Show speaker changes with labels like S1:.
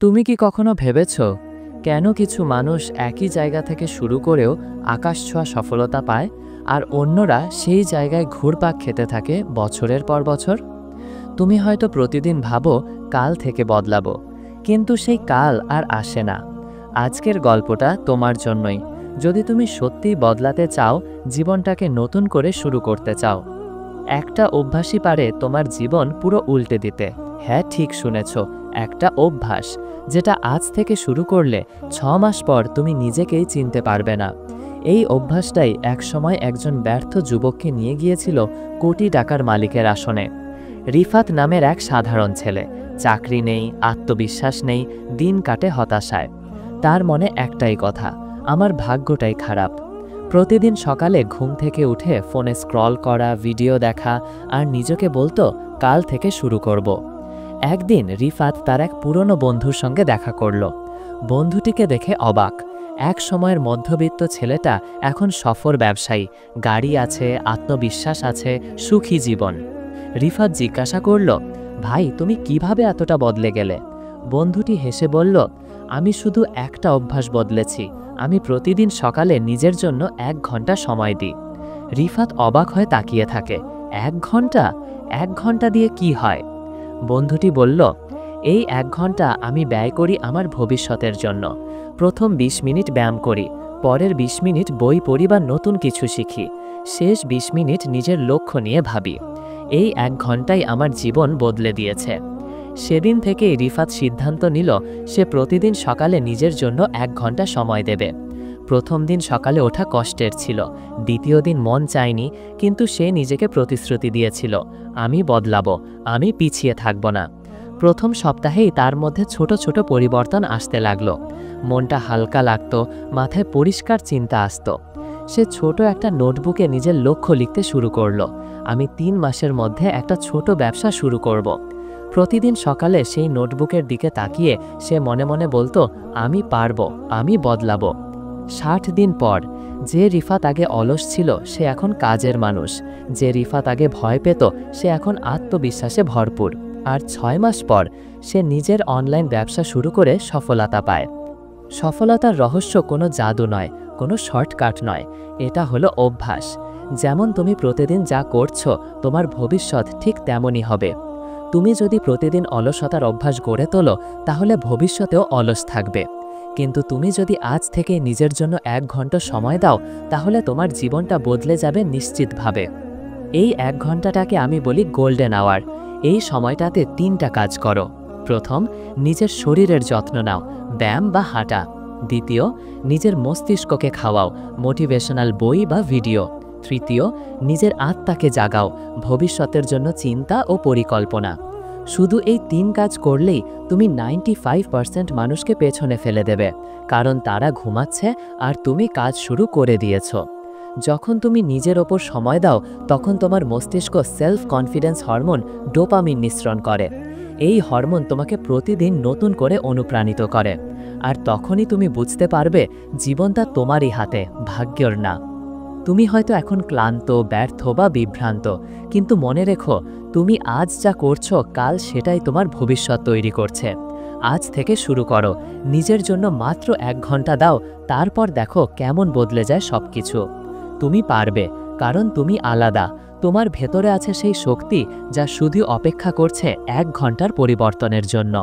S1: তুমি কি কখনো ভেবেছ কেন কিছু মানুষ একই জায়গা থেকে শুরু করেও আকাশ ছোঁয়া সফলতা পায় আর অন্যরা সেই জায়গায় ঘুরপাক খেতে থাকে বছরের পর বছর? তুমি হয়তো প্রতিদিন ভাবো কাল থেকে বদলাবো, কিন্তু সেই কাল আর আসে না। আজকের গল্পটা তোমার জন্যই, যদি তুমি সত্যিই বদলাতে চাও, জীবনটাকে নতুন করে শুরু করতে চাও। একটা অভ্যাসই পারে তোমার জীবন পুরো উল্টে দিতে। হ্যাঁ, ঠিক শুনেছ, একটা অভ্যাস যেটা আজ থেকে শুরু করলে 6 মাস পর তুমি নিজেকেই চিনতে পারবে না। এই অভ্যাসটাই একসময় একজন ব্যর্থ যুবককে নিয়ে গিয়েছিল কোটি টাকার মালিকের আসনে। রিফাত নামের এক সাধারণ ছেলে, চাকরি নেই, আত্মবিশ্বাস নেই, দিন কাটে হতাশায়। তার মনে একটাই কথা, আমার ভাগ্যটাই খারাপ। প্রতিদিন সকালে ঘুম থেকে উঠে ফোনে স্ক্রল করা, ভিডিও দেখা আর নিজেকে বলতো কাল থেকে শুরু করব। একদিন রিফাত তার এক পুরনো বন্ধুর সঙ্গে দেখা করল। বন্ধুটিকে দেখে অবাক। এক সময়ের মধ্যবিত্ত ছেলেটা এখন সফল ব্যবসায়ী, গাড়ি আছে, আত্মবিশ্বাস আছে, সুখী জীবন। রিফাত জিজ্ঞাসা করল, ভাই, তুমি কিভাবে এতটা বদলে গেলে? বন্ধুটি হেসে বলল, আমি শুধু একটা অভ্যাস বদলেছি। আমি প্রতিদিন সকালে নিজের জন্য 1 ঘন্টা সময় দিই। রিফাত অবাক হয়ে তাকিয়ে থাকে। 1 ঘন্টা? 1 ঘন্টা দিয়ে কি হয়? বন্ধুটি বলল, এই 1 ঘন্টা আমি ব্যয় করি আমার ভবিষ্যতের জন্য। প্রথম 20 মিনিট ব্যায়াম করি, পরের 20 মিনিট বই পড়ি বা নতুন কিছু শিখি, শেষ 20 মিনিট নিজের লক্ষ্য নিয়ে ভাবি। এই 1 ঘন্টাই আমার জীবন বদলে দিয়েছে। সেদিন থেকেই রিফাত সিদ্ধান্ত নিল সে প্রতিদিন সকালে নিজের জন্য 1 ঘন্টা সময় দেবে। প্রথম দিন সকালে ওঠা কষ্টের ছিল, দ্বিতীয় দিন মন চায়নি, কিন্তু সে নিজেকে প্রতিশ্রুতি দিয়েছিল, আমি বদলাবো, আমি পিছিয়ে থাকব না। প্রথম সপ্তাহেই তার মধ্যে ছোট ছোট পরিবর্তন আসতে লাগলো। মনটা হালকা লাগতো, মাথায় পরিষ্কার চিন্তা আসতো। সে ছোট একটা নোটবুকে নিজের লক্ষ্য লিখতে শুরু করলো, আমি 3 মাসের মধ্যে একটা ছোট ব্যবসা শুরু করব। প্রতিদিন সকালে সেই নোটবুকের দিকে তাকিয়ে সে মনে মনে বলতো, আমি পারবো, আমি বদলাবো। 60 দিন পর যে রিফাত আগে অলস ছিল সে এখন কাজের মানুষ, যে রিফাত আগে ভয় পেত সে এখন আত্মবিশ্বাসে ভরপুর। আর 6 মাস পর সে নিজের অনলাইন ব্যবসা শুরু করে সফলতা পায়। সফলতার রহস্য কোনো জাদু নয়, কোনো শর্টকাট নয়, এটা হলো অভ্যাস। যেমন তুমি প্রতিদিন যা করছো, তোমার ভবিষ্যৎ ঠিক তেমনই হবে। তুমি যদি প্রতিদিন অলসতার অভ্যাস গড়ে তোলো, তাহলে ভবিষ্যতেও অলস থাকবে। কিন্তু তুমি যদি আজ থেকে নিজের জন্য 1 ঘন্টা সময় দাও, তাহলে তোমার জীবনটা বদলে যাবে নিশ্চিতভাবে। এই 1 ঘন্টাটাকে আমি বলি গোল্ডেন আওয়ার। এই সময়টাতে 3টা কাজ করো। প্রথম, নিজের শরীরের যত্ন নাও, ব্যায়াম বা হাঁটা। দ্বিতীয়, নিজের মস্তিষ্ককে খাওয়াও, মোটিভেশনাল বই বা ভিডিও। তৃতীয়, নিজের আত্মাকে জাগাও, ভবিষ্যতের জন্য চিন্তা ও পরিকল্পনা। শুধু এই 3 কাজ করলেই তুমি 95% মানুষকে পেছনে ফেলে দেবে, কারণ তারা ঘুমাচ্ছে আর তুমি কাজ শুরু করে দিয়েছ। যখন তুমি নিজের ওপর সময় দাও, তখন তোমার মস্তিষ্ক সেলফ কনফিডেন্স হরমোন ডোপামিন নিঃসরণ করে। এই হরমোন তোমাকে প্রতিদিন নতুন করে অনুপ্রাণিত করে। আর তখনই তুমি বুঝতে পারবে জীবনটা তোমারই হাতে, ভাগ্যের না। তুমি হয়তো এখন ক্লান্ত, ব্যর্থ বা বিভ্রান্ত, কিন্তু মনে রেখো, তুমি আজ যা করছো, কাল সেটাই তোমার ভবিষ্যৎ তৈরি করছে। আজ থেকে শুরু করো, নিজের জন্য মাত্র 1 ঘন্টা দাও, তারপর দেখো কেমন বদলে যায় সবকিছু। তুমি পারবে, কারণ তুমি আলাদা। তোমার ভেতরে আছে সেই শক্তি যা শুধু অপেক্ষা করছে 1 ঘন্টার পরিবর্তনের জন্য।